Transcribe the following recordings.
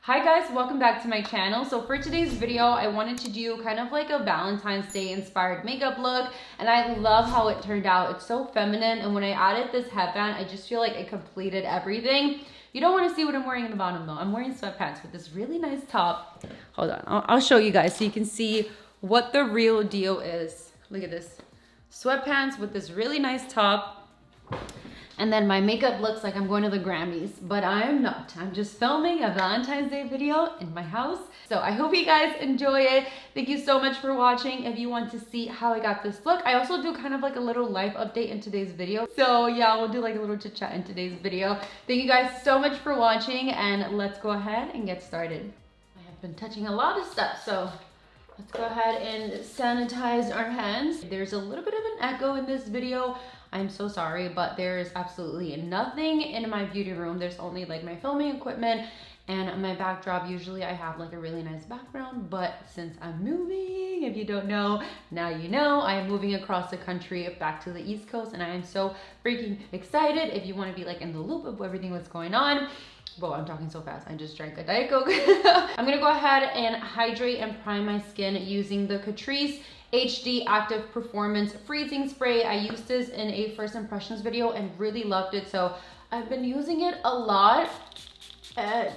Hi guys, welcome back to my channel. So for today's video, I wanted to do kind of like a Valentine's Day inspired makeup look, and I love how it turned out. It's so feminine, and when I added this headband, I just feel like it completed everything. You don't want to see what I'm wearing in the bottom though. I'm wearing sweatpants with this really nice top. Hold on, I'll show you guys so you can see what the real deal is. Look at this. Sweatpants with this really nice top. And then my makeup looks like I'm going to the Grammys, but I'm not. I'm just filming a Valentine's Day video in my house. So I hope you guys enjoy it. Thank you so much for watching. If you want to see how I got this look, I also do kind of like a little life update in today's video. So yeah, we'll do like a little chit chat in today's video. Thank you guys so much for watching, and let's go ahead and get started. I have been touching a lot of stuff, so let's go ahead and sanitize our hands. There's a little bit of an echo in this video. I'm so sorry, but there's absolutely nothing in my beauty room. There's only like my filming equipment and my backdrop. Usually I have like a really nice background, but since I'm moving, if you don't know, now you know, I am moving across the country back to the East Coast, and I am so freaking excited. If you want to be like in the loop of everything that's going on, well, I'm talking so fast. I just drank a Diet Coke. I'm gonna go ahead and hydrate and prime my skin using the CATRICE HD Active Performance Freezing Spray. I used this in a first impressions video and really loved it, so I've been using it a lot. And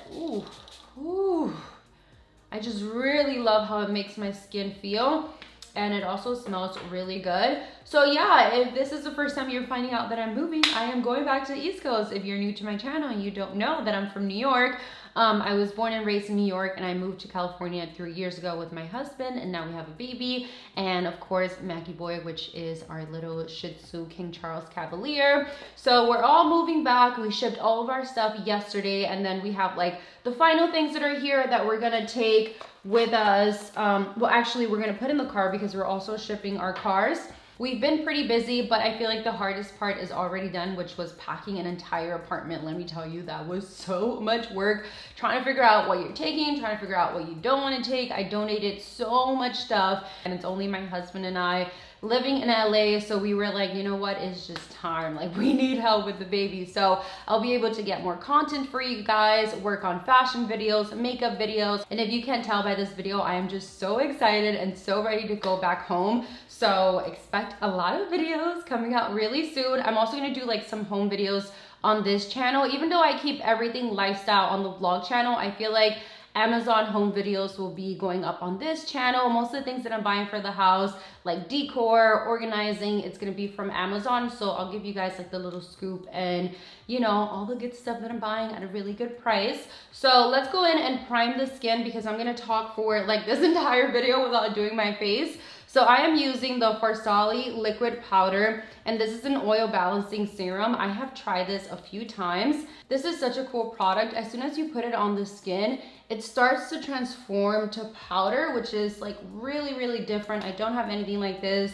I just really love how it makes my skin feel, and it also smells really good. So yeah, if this is the first time you're finding out that I'm moving, I am going back to the East Coast. If you're new to my channel and you don't know that I'm from New York, I was born and raised in New York, and I moved to California 3 years ago with my husband, and now we have a baby. And of course, Mackie Boy, which is our little Shih Tzu King Charles Cavalier. So we're all moving back. We shipped all of our stuff yesterday, and then we have like the final things that are here that we're gonna take with us. Well, actually, we're gonna put in the car because we're also shipping our cars. We've been pretty busy, but I feel like the hardest part is already done, which was packing an entire apartment. Let me tell you, that was so much work. Trying to figure out what you're taking, trying to figure out what you don't want to take. I donated so much stuff, and it's only my husband and I living in LA, so we were like, you know what, it's just time. Like, we need help with the baby. So I'll be able to get more content for you guys, work on fashion videos, makeup videos. And if you can't tell by this video, I am just so excited and so ready to go back home. So expect a lot of videos coming out really soon. I'm also gonna do like some home videos on this channel. Even though I keep everything lifestyle on the vlog channel, I feel like Amazon home videos will be going up on this channel. Most of the things that I'm buying for the house, like decor, organizing, it's gonna be from Amazon. So I'll give you guys like the little scoop and, you know, all the good stuff that I'm buying at a really good price. So let's go in and prime the skin, because I'm gonna talk for like this entire video without doing my face. So I am using the FARSALI Liquid Powder, and this is an oil balancing serum. I have tried this a few times. This is such a cool product. As soon as you put it on the skin, it starts to transform to powder, which is like really, really different. I don't have anything like this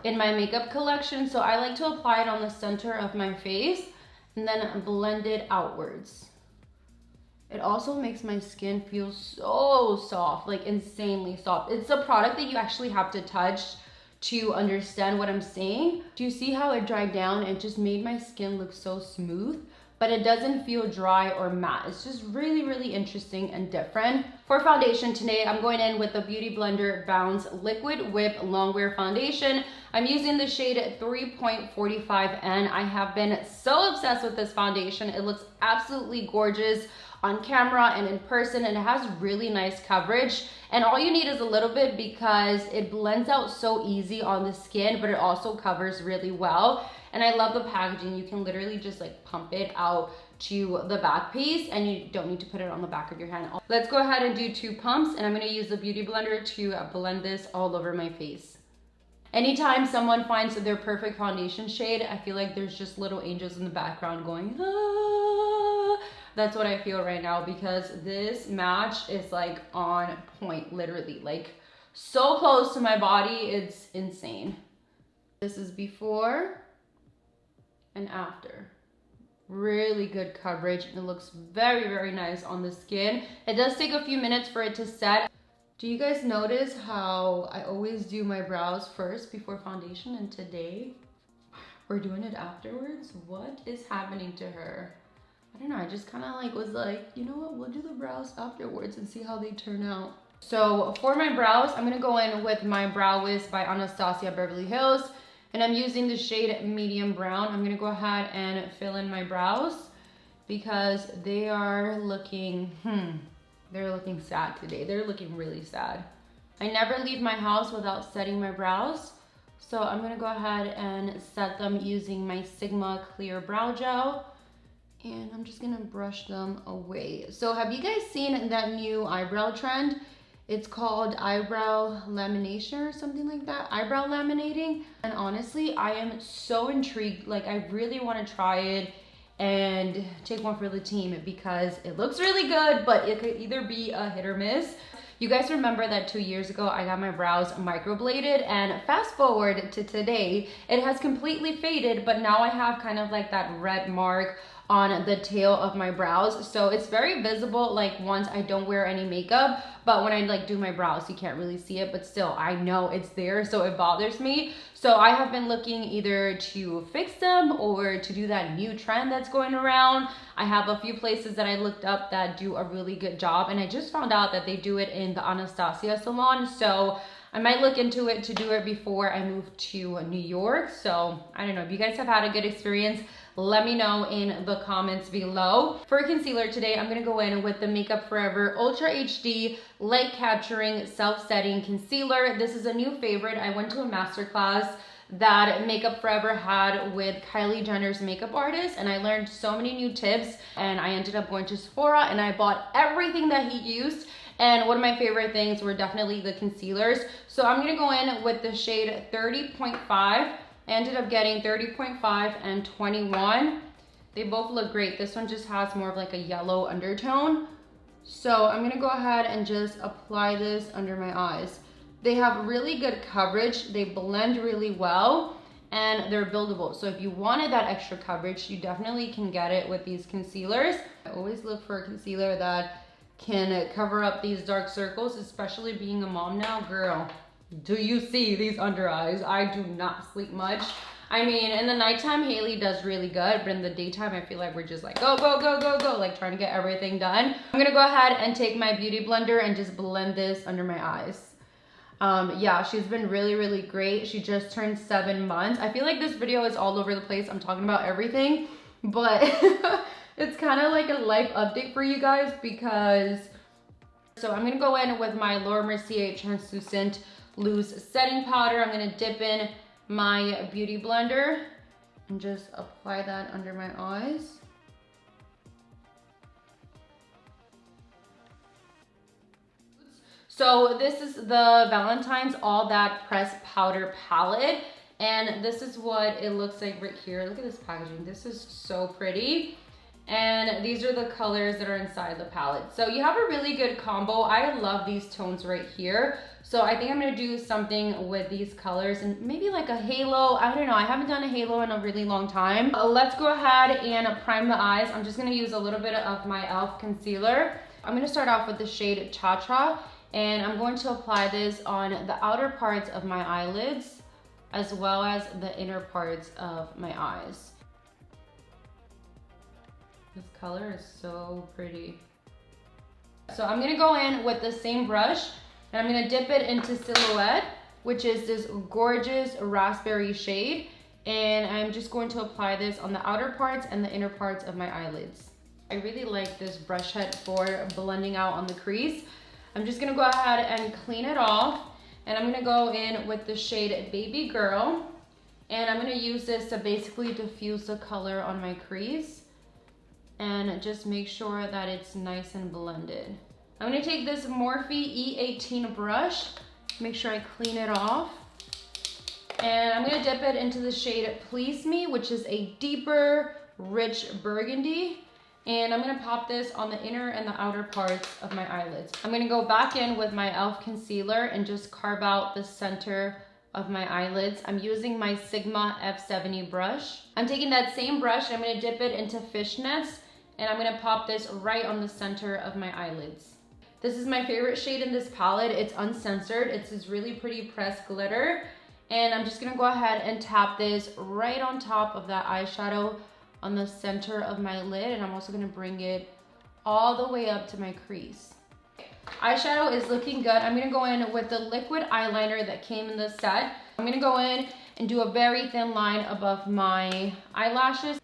in my makeup collection, so I like to apply it on the center of my face and then blend it outwards. It also makes my skin feel so soft, like insanely soft. It's a product that you actually have to touch to understand what I'm saying. Do you see how it dried down? It just made my skin look so smooth, but it doesn't feel dry or matte. It's just really, really interesting and different. For foundation today, I'm going in with the Beauty Blender Bounce Liquid Whip Longwear Foundation. I'm using the shade 3.45N. I have been so obsessed with this foundation. It looks absolutely gorgeous on camera and in person, and it has really nice coverage. And all you need is a little bit, because it blends out so easy on the skin, but it also covers really well. And I love the packaging. You can literally just like pump it out to the back piece, and you don't need to put it on the back of your hand. Let's go ahead and do 2 pumps, and I'm gonna use the Beauty Blender to blend this all over my face. Anytime someone finds their perfect foundation shade, I feel like there's just little angels in the background going, ah. That's what I feel right now, because this match is like on point, literally, like so close to my body. It's insane. This is before and after. Really good coverage, and it looks very, very nice on the skin. It does take a few minutes for it to set. Do you guys notice how I always do my brows first before foundation, and today we're doing it afterwards? What is happening to her? I don't know, I just kind of like was like, you know what, we'll do the brows afterwards and see how they turn out. So for my brows, I'm gonna go in with my Brow Wiz by Anastasia Beverly Hills, and I'm using the shade medium brown. I'm gonna go ahead and fill in my brows because they are looking, they're looking sad today. They're looking really sad. I never leave my house without setting my brows. So I'm gonna go ahead and set them using my Sigma Clear Brow Gel. And I'm just gonna brush them away. So have you guys seen that new eyebrow trend? It's called eyebrow lamination or something like that. Eyebrow laminating. And honestly, I am so intrigued. Like, I really wanna try it and take one for the team because it looks really good, but it could either be a hit or miss. You guys remember that 2 years ago, I got my brows microbladed, and fast forward to today, it has completely faded, but now I have kind of like that red mark on the tail of my brows. So it's very visible like once I don't wear any makeup, but when I like do my brows, you can't really see it, but still I know it's there, so it bothers me. So I have been looking either to fix them or to do that new trend that's going around. I have a few places that I looked up that do a really good job, and I just found out that they do it in the Anastasia salon. So I might look into it to do it before I move to New York. So I don't know, if you guys have had a good experience, let me know in the comments below. For concealer today, I'm gonna go in with the Makeup Forever Ultra HD Light Capturing Self-Setting Concealer. This is a new favorite. I went to a masterclass that Makeup Forever had with Kylie Jenner's makeup artist, and I learned so many new tips, and I ended up going to Sephora and I bought everything that he used. And one of my favorite things were definitely the concealers. So I'm gonna go in with the shade 30.5. I ended up getting 30.5 and 21. They both look great. This one just has more of like a yellow undertone. So I'm gonna go ahead and just apply this under my eyes. They have really good coverage. They blend really well and they're buildable. So if you wanted that extra coverage, you definitely can get it with these concealers. I always look for a concealer that can cover up these dark circles, especially being a mom now. Girl, do you see these under eyes? I do not sleep much. I mean, in the nighttime, Haley does really good, but in the daytime, I feel like we're just like, go, go, go, go, go, like trying to get everything done. I'm gonna go ahead and take my beauty blender and just blend this under my eyes. Yeah, she's been really, really great. She just turned 7 months. I feel like this video is all over the place. I'm talking about everything, but it's kind of like a life update for you guys because, so I'm gonna go in with my Laura Mercier Translucent Loose Setting Powder. I'm gonna dip in my beauty blender and just apply that under my eyes. So this is the Valentine's All That Pressed Powder Palette, and this is what it looks like right here. Look at this packaging. This is so pretty. And these are the colors that are inside the palette. So you have a really good combo. I love these tones right here. So I think I'm gonna do something with these colors and maybe like a halo. I don't know, I haven't done a halo in a really long time. Let's go ahead and prime the eyes. I'm just gonna use a little bit of my e.l.f. concealer. I'm gonna start off with the shade Cha Cha, and I'm going to apply this on the outer parts of my eyelids as well as the inner parts of my eyes. This color is so pretty. So I'm gonna go in with the same brush and I'm gonna dip it into Silhouette, which is this gorgeous raspberry shade. And I'm just going to apply this on the outer parts and the inner parts of my eyelids. I really like this brush head for blending out on the crease. I'm just gonna go ahead and clean it off. And I'm gonna go in with the shade Baby Girl. And I'm gonna use this to basically diffuse the color on my crease. And just make sure that it's nice and blended. I'm gonna take this Morphe E18 brush, make sure I clean it off. And I'm gonna dip it into the shade Please Me, which is a deeper, rich burgundy. And I'm gonna pop this on the inner and the outer parts of my eyelids. I'm gonna go back in with my e.l.f. concealer and just carve out the center of my eyelids. I'm using my Sigma F70 brush. I'm taking that same brush and I'm gonna dip it into fishnets, and I'm gonna pop this right on the center of my eyelids. This is my favorite shade in this palette. It's uncensored. It's this really pretty pressed glitter. And I'm just gonna go ahead and tap this right on top of that eyeshadow on the center of my lid, and I'm also gonna bring it all the way up to my crease. Eyeshadow is looking good. I'm gonna go in with the liquid eyeliner that came in the set. I'm gonna go in and do a very thin line above my eyelashes.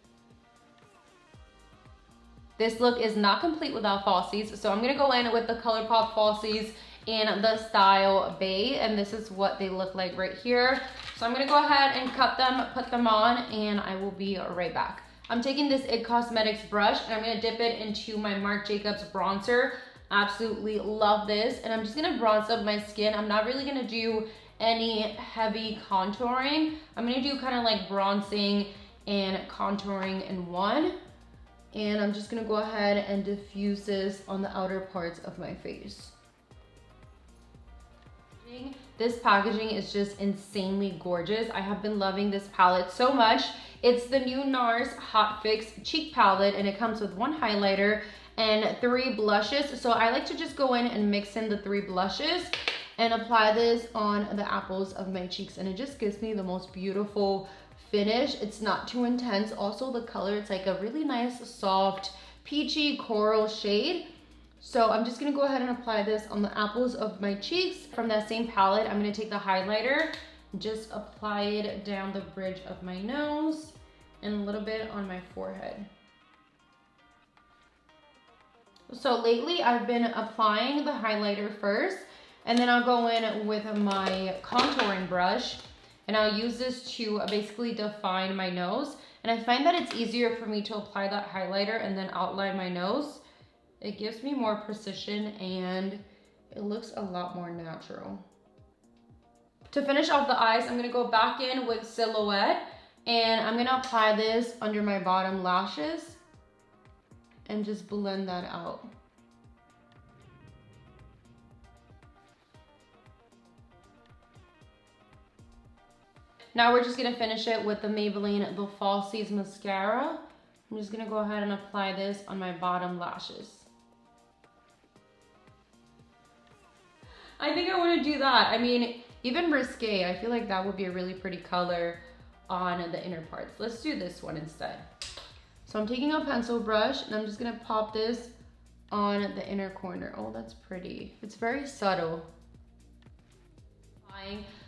This look is not complete without falsies, so I'm gonna go in with the ColourPop falsies in the style Bay, and this is what they look like right here. So I'm gonna go ahead and cut them, put them on, and I will be right back. I'm taking this IT Cosmetics brush, and I'm gonna dip it into my Marc Jacobs bronzer. Absolutely love this, and I'm just gonna bronze up my skin. I'm not really gonna do any heavy contouring. I'm gonna do kind of like bronzing and contouring in one. And I'm just gonna go ahead and diffuse this on the outer parts of my face. This packaging is just insanely gorgeous. I have been loving this palette so much. It's the new NARS Hot Fix Cheek Palette, and it comes with 1 highlighter and 3 blushes. So I like to just go in and mix in the 3 blushes and apply this on the apples of my cheeks, and it just gives me the most beautiful finish. It's not too intense. Also the color, it's like a really nice soft peachy coral shade. So I'm just gonna go ahead and apply this on the apples of my cheeks. From that same palette, I'm gonna take the highlighter and just apply it down the bridge of my nose and a little bit on my forehead. So lately I've been applying the highlighter first, and then I'll go in with my contouring brush, and I'll use this to basically define my nose. And I find that it's easier for me to apply that highlighter and then outline my nose. It gives me more precision and it looks a lot more natural. To finish off the eyes, I'm gonna go back in with Silhouette, and I'm gonna apply this under my bottom lashes and just blend that out. Now we're just gonna finish it with the Maybelline The Falsies mascara. I'm just gonna go ahead and apply this on my bottom lashes. I think I wanna do that. I mean, even risque, I feel like that would be a really pretty color on the inner parts. Let's do this one instead. So I'm taking a pencil brush and I'm just gonna pop this on the inner corner. Oh, that's pretty. It's very subtle.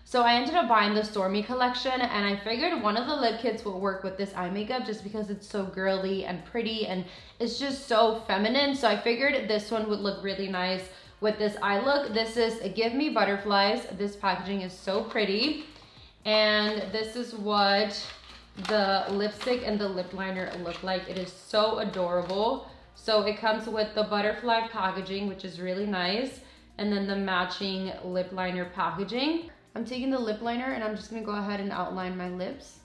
So I ended up buying the Stormi collection, and I figured one of the lip kits would work with this eye makeup just because it's so girly and pretty and it's just so feminine. So I figured this one would look really nice with this eye look. This is Give Me Butterflies. This packaging is so pretty. And this is what the lipstick and the lip liner look like. It is so adorable. So it comes with the butterfly packaging, which is really nice, and then the matching lip liner packaging. I'm taking the lip liner and I'm just gonna go ahead and outline my lips.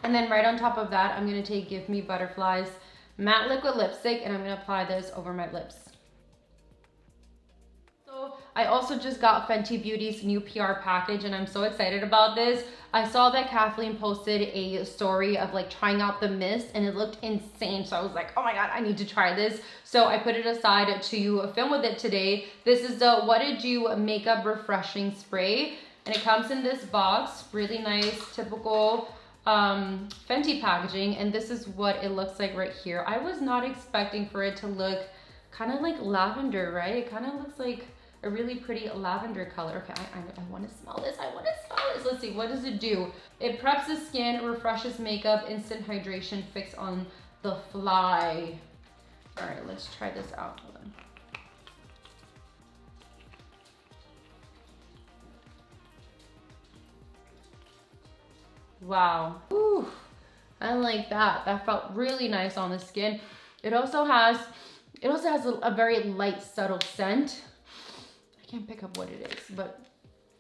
And then right on top of that, I'm gonna take Give Me Butterflies matte liquid lipstick, and I'm gonna apply this over my lips. So I also just got Fenty Beauty's new PR package, and I'm so excited about this. I saw that Kathleen posted a story of like trying out the mist, and it looked insane. So I was like, oh my God, I need to try this. So I put it aside to film with it today. This is the What Did You Makeup Refreshing Spray, and it comes in this box, really nice, typical Fenty packaging, and this is what it looks like right here. I was not expecting for it to look kind of like lavender, right? It kind of looks like a really pretty lavender color. Okay, I want to smell this. I want to smell this. Let's see, what does it do? It preps the skin, refreshes makeup, instant hydration, fix on the fly. All right, let's try this out. Hold on. Wow. Ooh, I like that. That felt really nice on the skin. It also has a very light, subtle scent. I can't pick up what it is, but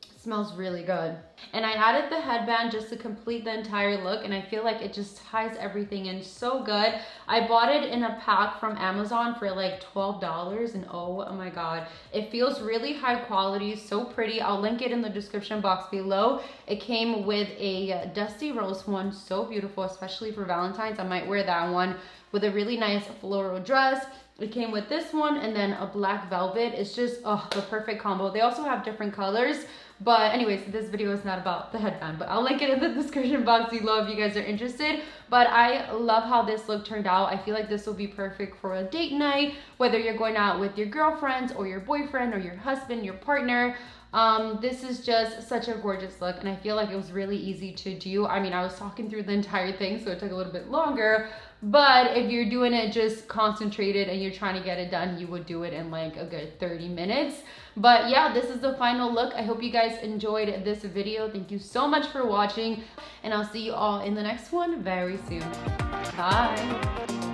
it smells really good. And I added the headband just to complete the entire look, and I feel like it just ties everything in so good. I bought it in a pack from Amazon for like $12, and oh my God, it feels really high quality, so pretty. I'll link it in the description box below. It came with a dusty rose one, so beautiful, especially for Valentine's. I might wear that one with a really nice floral dress. It came with this one and then a black velvet. It's just, oh, the perfect combo. They also have different colors, But anyways, this video is not about the headband, but I'll link it in the description box below if you guys are interested. But I love how this look turned out. I feel like this will be perfect for a date night, whether you're going out with your girlfriends or your boyfriend or your husband, your partner. This is just such a gorgeous look, and I feel like it was really easy to do. I mean, I was talking through the entire thing, so it took a little bit longer, but if you're doing it just concentrated and you're trying to get it done, you would do it in like a good 30 minutes. But yeah, this is the final look. I hope you guys enjoyed this video. Thank you so much for watching, and I'll see you all in the next one very soon. Bye.